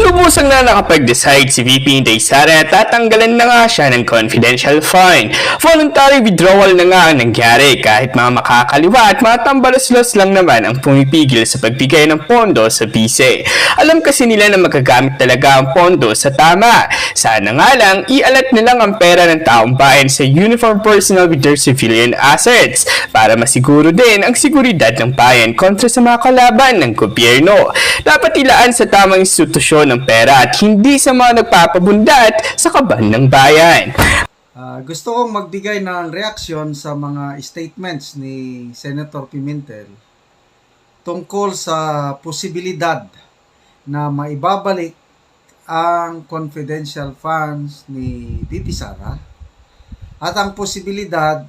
Lubusang na nakapag-decide si VP Inday Sara na tatanggalan na nga siya ng confidential fund. Voluntary withdrawal na nga ang nangyari kahit mga makakaliwa at mga tambalos-los lang naman ang pumipigil sa pagbigay ng pondo sa bise. Alam kasi nila na magagamit talaga ang pondo sa tama. Sana nga lang, ialat nilang ang pera ng taong bayan sa uniform personnel with their civilian assets para masiguro din ang seguridad ng bayan kontra sa mga kalaban ng gobyerno. Dapat ilaan sa tamang institusyon ng pera at hindi sa mga nagpapabundat sa kaban ng bayan. Gusto kong magbigay ng reaksyon sa mga statements ni Senator Pimentel tungkol sa posibilidad na maibabalik ang confidential funds ni VP Sara at ang posibilidad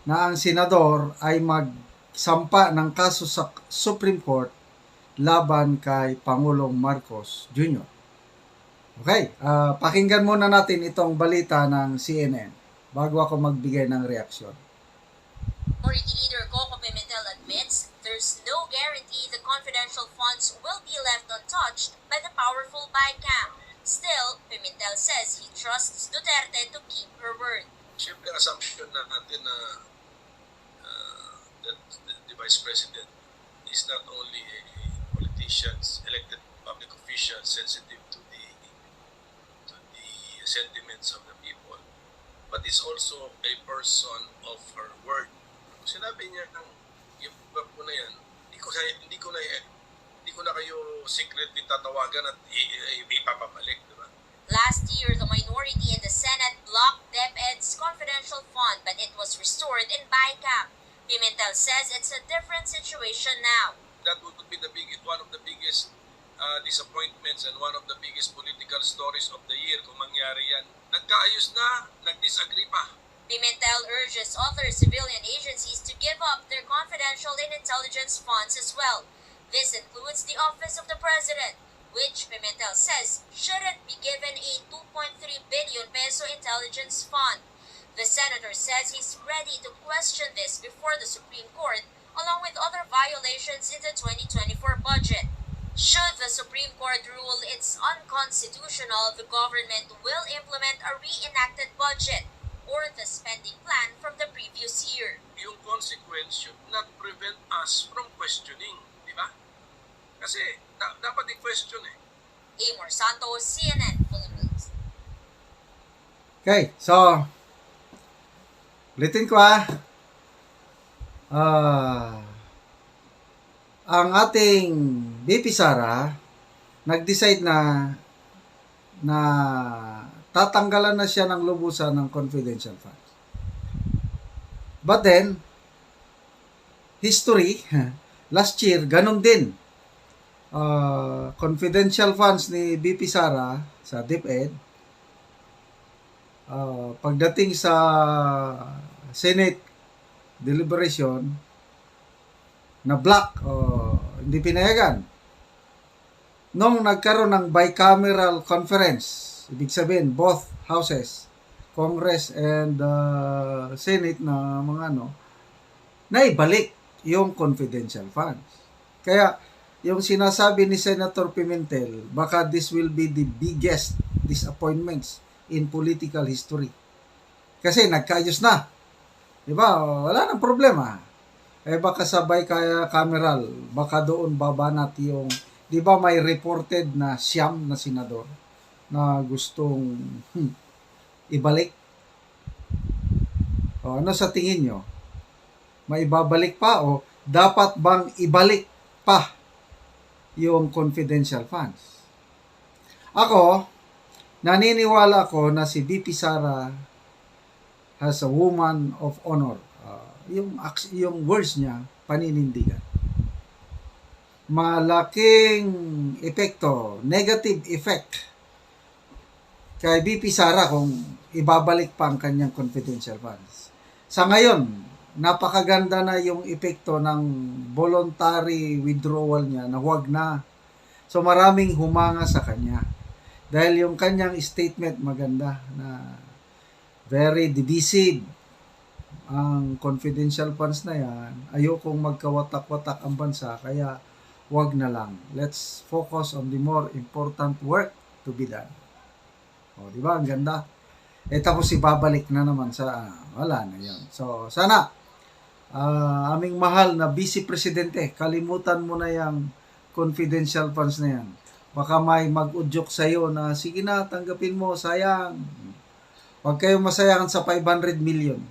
na ang senador ay magsampa ng kaso sa Supreme Court laban kay Pangulong Marcos Jr. Okay, pakinggan muna natin itong balita ng CNN bago ako magbigay ng reaksyon. Minority Leader Coco Pimentel admits there's no guarantee the confidential funds will be left untouched by the powerful BICAM. Still, Pimentel says he trusts Duterte to keep her word. Siyempre, assumption na natin na that the Vice President is not only a politician, elected public official, sensitive to the sentiments of the people, but is also a person of her word. Sinabi niya ng yung verb ko na yan, hindi ko na kayo secretly tatawagan at ipapabalik, di ba? Last year, the minority in the Senate blocked DepEd's confidential fund, but it was restored in BICAM. Pimentel says it's a different situation now. That would be one of the biggest disappointments and one of the biggest political stories of the year kung mangyari yan. Nagkaayos na, nag-disagree pa. Pimentel urges other civilian agencies to give up their confidential and intelligence funds as well. This includes the Office of the President, which Pimentel says shouldn't be given a 2.3 billion peso intelligence fund. The senator says he's ready to question this before the Supreme Court, along with other violations in the 2024 budget. Should the Supreme Court rule it's unconstitutional, the government will implement a reenacted budget or the spending plan from the previous year. Yung consequence should not prevent us from questioning, di ba? Kasi dapat i-question eh. Amor Santos, CNN Philippines. Okay, so ulitin ko ang ating VP Sara nag-decide na tatanggalan na siya ng lubusan ng confidential funds. But then, history, last year, ganun din. Confidential funds ni VP Sara sa DepEd, pagdating sa Senate deliberation, na block, hindi pinayagan. Nung nagkaroon ng bicameral conference, ibig sabihin, both houses, Congress and Senate na mga naibalik yung confidential funds. Kaya, yung sinasabi ni Senator Pimentel, baka this will be the biggest disappointments in political history. Kasi nagkaayos na. Diba? Wala nang problema. Baka sabay kaya cameral, baka doon babanat yung, di ba may reported na siyam na senador na gustong ibalik? O, ano sa tingin nyo? May ibabalik pa o dapat bang ibalik pa yung confidential funds? Ako, naniniwala ko na si VP Sara has a woman of honor. Yung words niya, paninindigan. Malaking epekto, negative effect kay VP Sara kung ibabalik pa ang kanyang confidential funds. Sa ngayon, napakaganda na yung epekto ng voluntary withdrawal niya na huwag na. So maraming humanga sa kanya. Dahil yung kanyang statement maganda na very divisive ang confidential funds na yan, ayokong magkawatak-watak ang bansa, kaya wag na lang. Let's focus on the more important work to be done. O, di ba? Ang ganda. Tapos ibabalik na naman sa, wala na yun. So, sana, aming mahal na Vice Presidente, kalimutan mo na yung confidential funds na yan. Baka may mag-udyok sa'yo na, sige na, tanggapin mo, sayang. Huwag kayong masayangan sa 500 million.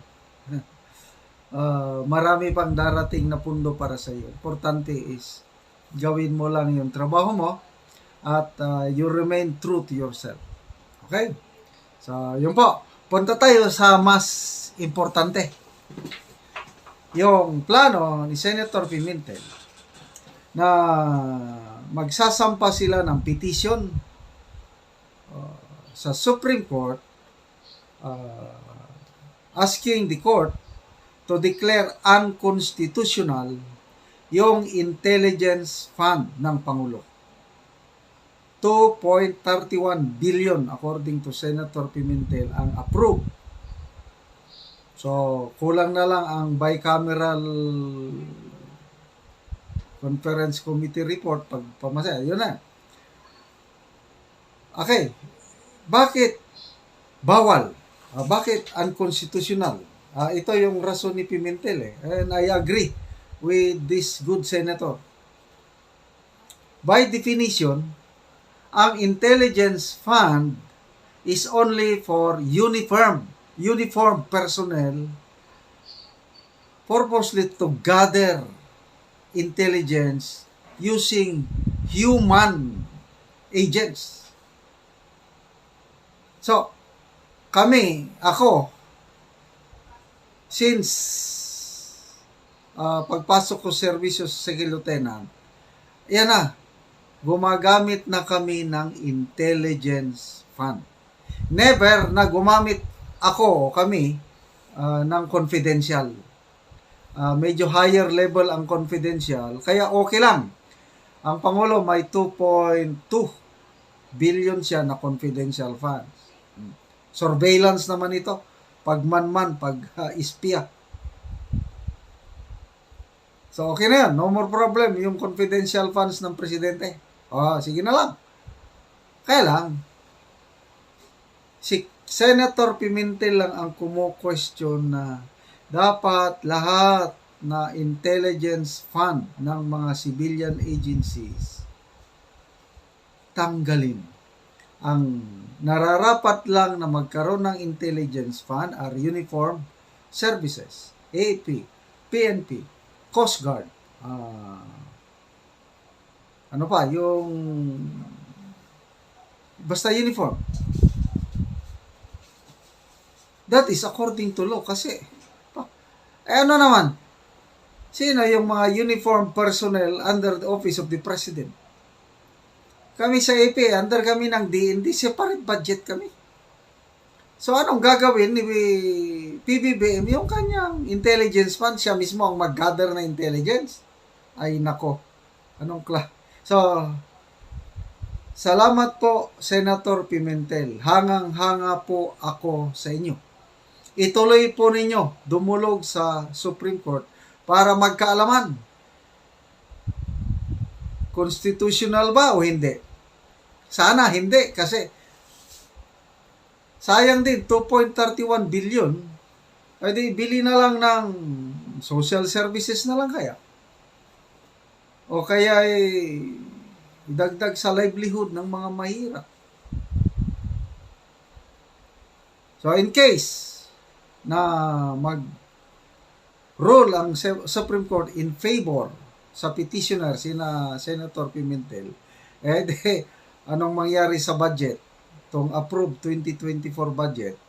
Marami pang darating na pundo para sa iyo. Importante is gawin mo lang yung trabaho mo at you remain true to yourself. Okay? So, yun po. Punta tayo sa mas importante. Yung plano ni Senator Pimentel na magsasampa sila ng petition sa Supreme Court asking the court to declare unconstitutional yung intelligence fund ng Pangulo. 2.31 billion according to Senator Pimentel ang approved. So, kulang na lang ang bicameral conference committee report pag pamasa. Yun na. Okay. Bakit bawal? Bakit unconstitutional? Ito yung rason ni Pimentel and I agree with this good senator. By definition, ang intelligence fund is only for uniform personnel purposely to gather intelligence using human agents. So, ako, since pagpasok ko serbisyo sa Second Lieutenant, yan na, gumagamit na kami ng intelligence fund. Never na gumamit ako o kami ng confidential. Medyo higher level ang confidential, kaya okay lang. Ang Pangulo may 2.2 billion siya na confidential funds. Surveillance naman ito. Pagmanman, pag-ispya. So, okay na yan. No more problem yung confidential funds ng Presidente. Sige na lang. Kaya lang, si Senator Pimentel lang ang kumo-question na dapat lahat na intelligence fund ng mga civilian agencies tanggalin. Ang nararapat lang na magkaroon ng intelligence fund are uniform services, AP, PNP, Coast Guard, ano pa, yung basta uniform. That is according to law kasi ano naman, sino yung mga uniform personnel under the office of the President? Kami sa AP, under kami ng DND, separate budget kami. So, anong gagawin ni PBBM? Yung kanyang intelligence fund, siya mismo ang mag-gather na intelligence. Ay, nako. So, salamat po, Senator Pimentel. Hangang-hanga po ako sa inyo. Ituloy po ninyo, dumulog sa Supreme Court para magkaalaman. Constitutional ba o hindi? Sana hindi kasi sayang din 2.31 billion. Pwede bili na lang ng social services na lang kaya. O kaya idagdag sa livelihood ng mga mahirap. So in case na mag-rule ang Supreme Court in favor sa petitioner sina Senator Pimentel, anong mangyari sa budget? Itong approved 2024 budget,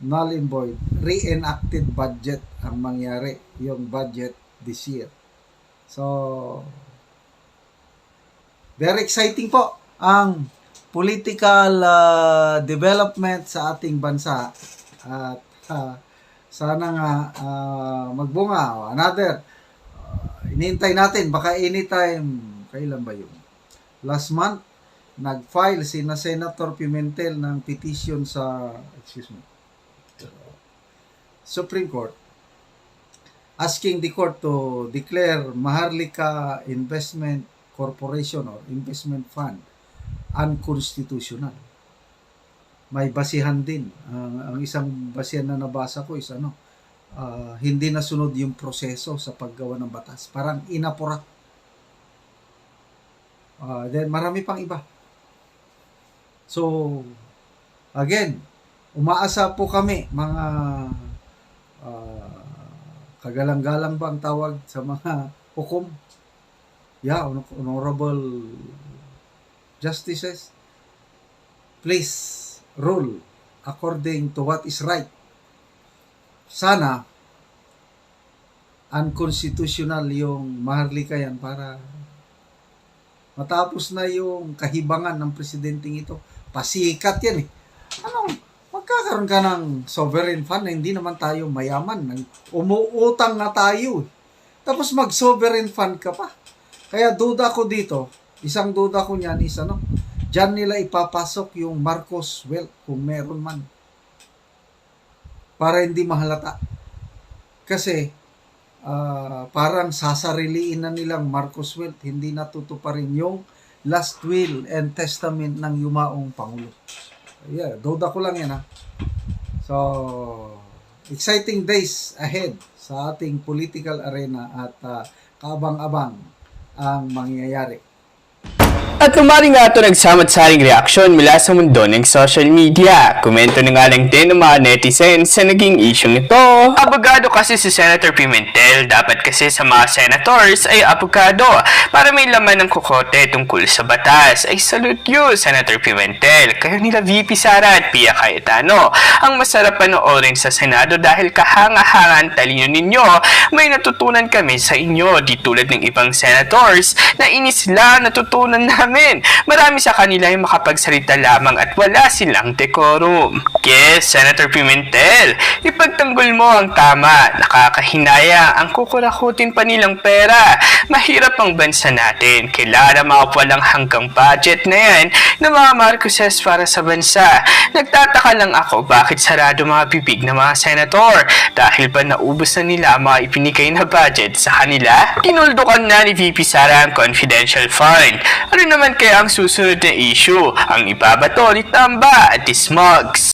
null and void, re-enacted budget ang mangyari, yung budget this year. So, very exciting po ang political development sa ating bansa. At sana nga magbunga. Another, inintay natin, baka anytime, kailan ba yun? Last month, nag-file si na Senator Pimentel ng petition sa Supreme Court asking the court to declare Maharlika Investment Corporation or Investment Fund unconstitutional. May basihan din. Ang isang basihan na nabasa ko is hindi nasunod yung proseso sa paggawa ng batas. Parang inapura. Then marami pang iba. So, again, umaasa po kami, mga kagalang-galang ba ang tawag sa mga hukom? Yeah, honorable justices, please rule according to what is right. Sana unconstitutional yung Maharlika yan para matapos na yung kahibangan ng presidenteng ito. Pasikat yan eh. Magkakaroon ka ng sovereign fund na hindi naman tayo mayaman. Umuutang na tayo eh. Tapos mag-sovereign fund ka pa. Kaya duda ko dito, isang duda ko niyan is diyan nila ipapasok yung Marcos wealth kung meron man. Para hindi mahalata. Kasi parang sasariliin na nilang Marcos wealth, hindi natutuparin yung last will and testament ng yumaong Pangulo. Yeah, duda ko lang yan ha. So, exciting days ahead sa ating political arena at kaabang-abang ang mangyayari. At lumari nga ito nagsamat-saring reaksyon mula sa mundo ng social media. Komento na nga lang din ng mga netizens sa naging isyong ito. Abogado kasi si Senator Pimentel, dapat kasi sa mga senators ay abogado para may laman ng kukote tungkol sa batas. Ay salute you, Senator Pimentel. Kayo nila VP Sara at Pia Cayetano. Ang masarap panoorin sa Senado dahil kahanga-hanga ang talino ninyo. May natutunan kami sa inyo, di tulad ng ibang senators na inis sila natutunan namin. Marami sa kanila ay makapagsalita lamang at wala silang decorum. Yes, Senator Pimentel, ipagtanggol mo ang tama. Nakakahinaya ang kukurakutin pa nilang pera. Mahirap ang bansa natin. Kailangan mga walang hanggang budget na yan na mga Marcoses para sa bansa. Nagtataka lang ako bakit sarado mga bibig ng mga senator. Dahil ba naubos na nila ang mga ipinigay na budget sa kanila? Kinuldukan na ni VP Sara ang confidential fund. Ano naman kaya ang susunod na issue? Ang ibabato ni Tamba at Smugs.